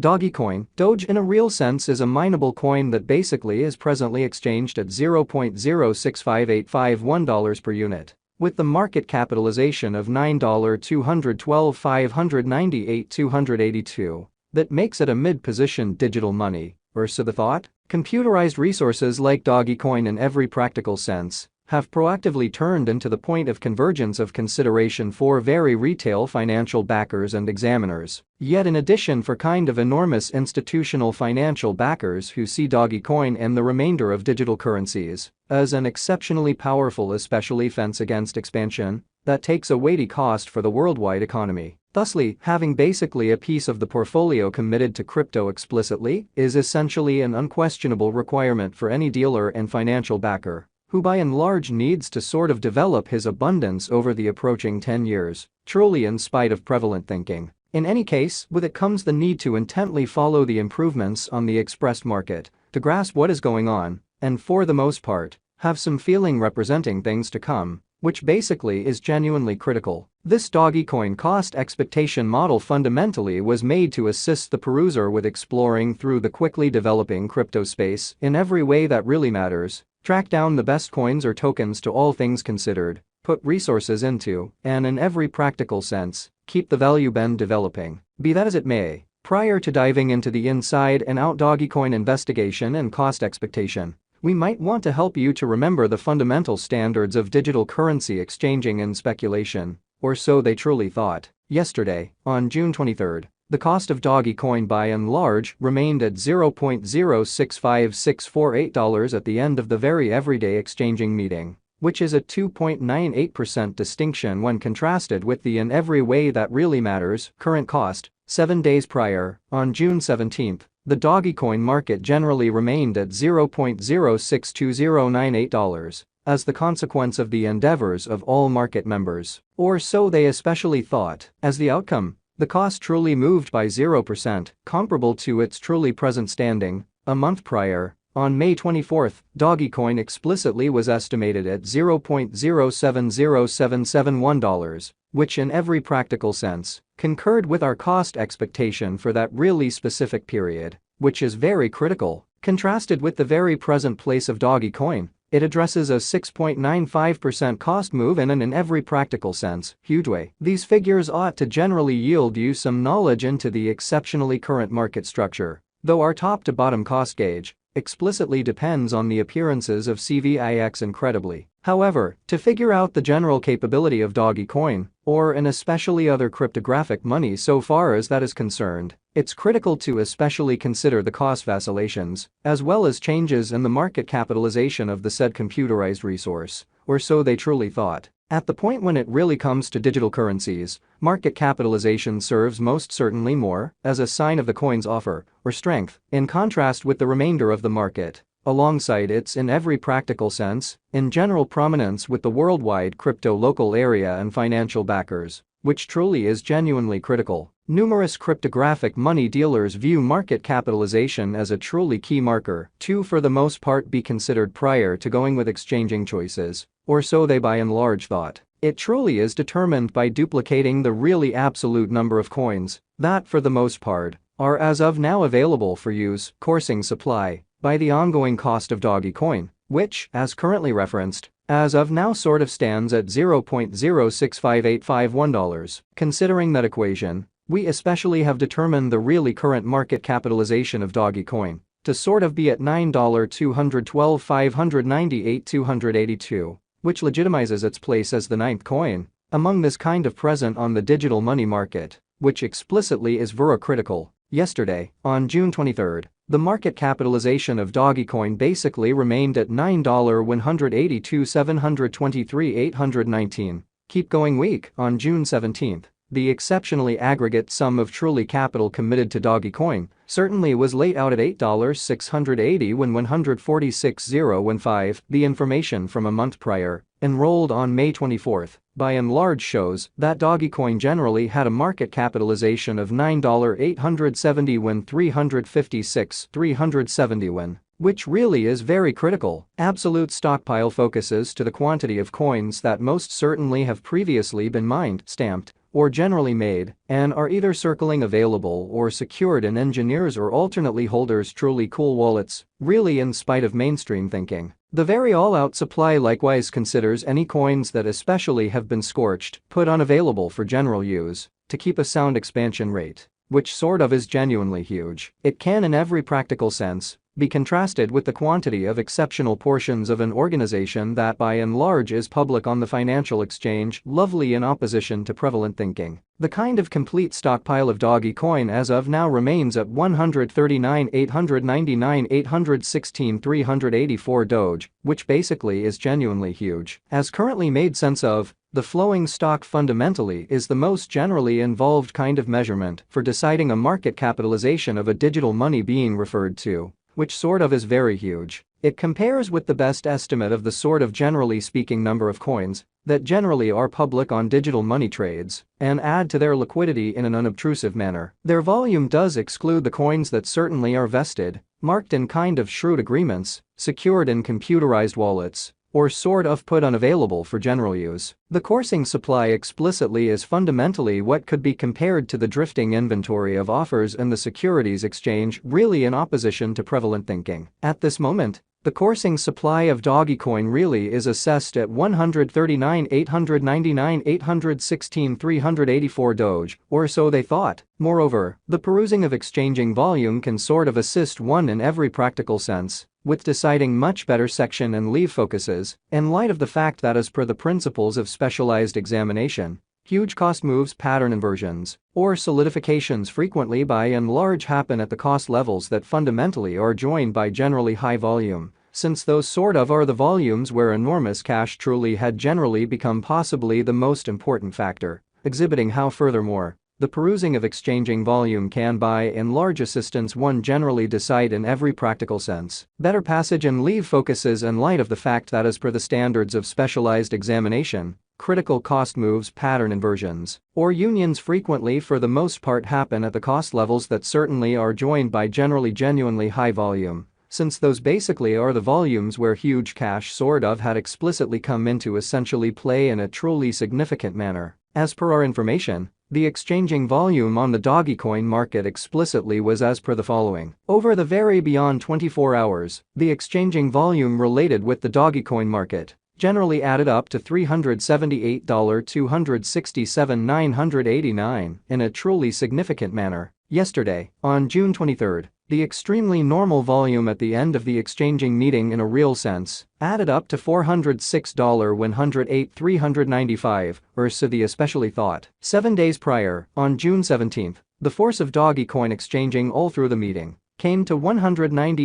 Dogecoin, Doge in a real sense is a mineable coin that basically is presently exchanged at $0.06585 per unit. With the market capitalization of $9,212,598,282, that makes it a mid-position digital money, or so the thought. Computerized resources like Dogecoin in every practical sense have proactively turned into the point of convergence of consideration for very retail financial backers and examiners. Yet in addition for kind of enormous institutional financial backers who see Dogecoin and the remainder of digital currencies as an exceptionally powerful especially fence against expansion that takes a weighty cost for the worldwide economy. Thusly, having basically a piece of the portfolio committed to crypto explicitly is essentially an unquestionable requirement for any dealer and financial backer who by and large needs to sort of develop his abundance over the approaching 10 years, truly in spite of prevalent thinking. In any case, with it comes the need to intently follow the improvements on the expressed market, to grasp what is going on, and for the most part, have some feeling representing things to come, which basically is genuinely critical. This Dogecoin cost expectation model fundamentally was made to assist the peruser with exploring through the quickly developing crypto space in every way that really matters, track down the best coins or tokens to all things considered, put resources into, and in every practical sense, keep the value bend developing. Be that as it may, prior to diving into the inside and out Dogecoin investigation and cost expectation, we might want to help you to remember the fundamental standards of digital currency exchanging and speculation, or so they truly thought. Yesterday, on June 23, the cost of Dogecoin by and large remained at $0.065648 at the end of the very everyday exchanging meeting, which is a 2.98% distinction when contrasted with the in every way that really matters current cost. 7 days prior, on June 17, the Dogecoin market generally remained at $0.062098 as the consequence of the endeavors of all market members, or so they especially thought. As the outcome, the cost truly moved by 0%, comparable to its truly present standing. A month prior, on May 24, Dogecoin explicitly was estimated at $0.070771, which in every practical sense concurred with our cost expectation for that really specific period, which is very critical. Contrasted with the very present place of Dogecoin, it addresses a 6.95% cost move in an in every practical sense huge way. These figures ought to generally yield you some knowledge into the exceptionally current market structure, though our top to bottom cost gauge explicitly depends on the appearances of CVIX incredibly. However, to figure out the general capability of Dogecoin, or and especially other cryptographic money so far as that is concerned, it's critical to especially consider the cost vacillations, as well as changes in the market capitalization of the said computerized resource, or so they truly thought. At the point when it really comes to digital currencies, market capitalization serves most certainly more as a sign of the coin's offer or strength, in contrast with the remainder of the market, alongside its in every practical sense, in general prominence with the worldwide crypto local area and financial backers, which truly is genuinely critical. Numerous cryptographic money dealers view market capitalization as a truly key marker to for the most part be considered prior to going with exchanging choices, or so they by and large thought. It truly is determined by duplicating the really absolute number of coins that for the most part are as of now available for use, coursing supply, by the ongoing cost of Dogecoin, which, as currently referenced, as of now sort of stands at $0.065851. Considering that equation, we especially have determined the really current market capitalization of Dogecoin to sort of be at $9,212,598,282, which legitimizes its place as the ninth coin among this kind of present on the digital money market, which explicitly is very critical. Yesterday, on June 23, the market capitalization of Dogecoin basically remained at $9,182,723,819. Keep going week. On June 17, the exceptionally aggregate sum of truly capital committed to Dogecoin certainly was laid out at $8,680 when 146,015. The information from a month prior, enrolled on May 24, by and large shows that Dogecoin generally had a market capitalization of $9,870 when 356,370 when, which really is very critical. Absolute stockpile focuses to the quantity of coins that most certainly have previously been mined, stamped, or generally made, and are either circling available or secured in engineers or alternately holders truly cool wallets, really in spite of mainstream thinking. The very all-out supply likewise considers any coins that especially have been scorched, put unavailable for general use, to keep a sound expansion rate, which sort of is genuinely huge. It can in every practical sense be contrasted with the quantity of exceptional portions of an organization that by and large is public on the financial exchange, lovely in opposition to prevalent thinking. The kind of complete stockpile of Dogecoin as of now remains at 139,899,816,384 Doge, which basically is genuinely huge. As currently made sense of, the flowing stock fundamentally is the most generally involved kind of measurement for deciding a market capitalization of a digital money being referred to, which sort of is very huge. It compares with the best estimate of the sort of generally speaking number of coins that generally are public on digital money trades and add to their liquidity in an unobtrusive manner. Their volume does exclude the coins that certainly are vested, marked in kind of shrewd agreements, secured in computerized wallets, or sort of put unavailable for general use. The coursing supply explicitly is fundamentally what could be compared to the drifting inventory of offers in the securities exchange, really in opposition to prevalent thinking. At this moment, the coursing supply of Dogecoin really is assessed at 139,899,816,384 Doge, or so they thought. Moreover, the perusing of exchanging volume can sort of assist one in every practical sense with deciding much better section and leave focuses, in light of the fact that as per the principles of specialized examination, huge cost moves, pattern inversions, or solidifications frequently by and large happen at the cost levels that fundamentally are joined by generally high volume, since those sort of are the volumes where enormous cash truly had generally become possibly the most important factor, exhibiting how furthermore, the perusing of exchanging volume can by and large assistance one generally decide in every practical sense better passage and leave focuses in light of the fact that as per the standards of specialized examination, critical cost moves, pattern inversions, or unions frequently for the most part happen at the cost levels that certainly are joined by generally genuinely high volume, since those basically are the volumes where huge cash sort of had explicitly come into essentially play in a truly significant manner. As per our information, the exchanging volume on the Dogecoin market explicitly was as per the following. Over the very beyond 24 hours, the exchanging volume related with the Dogecoin market generally added up to $378,267,989 in a truly significant manner. Yesterday, on June 23, the extremely normal volume at the end of the exchanging meeting in a real sense added up to $406,108,395, or so the especially thought. 7 days prior, on June 17, the force of Dogecoin exchanging all through the meeting came to 190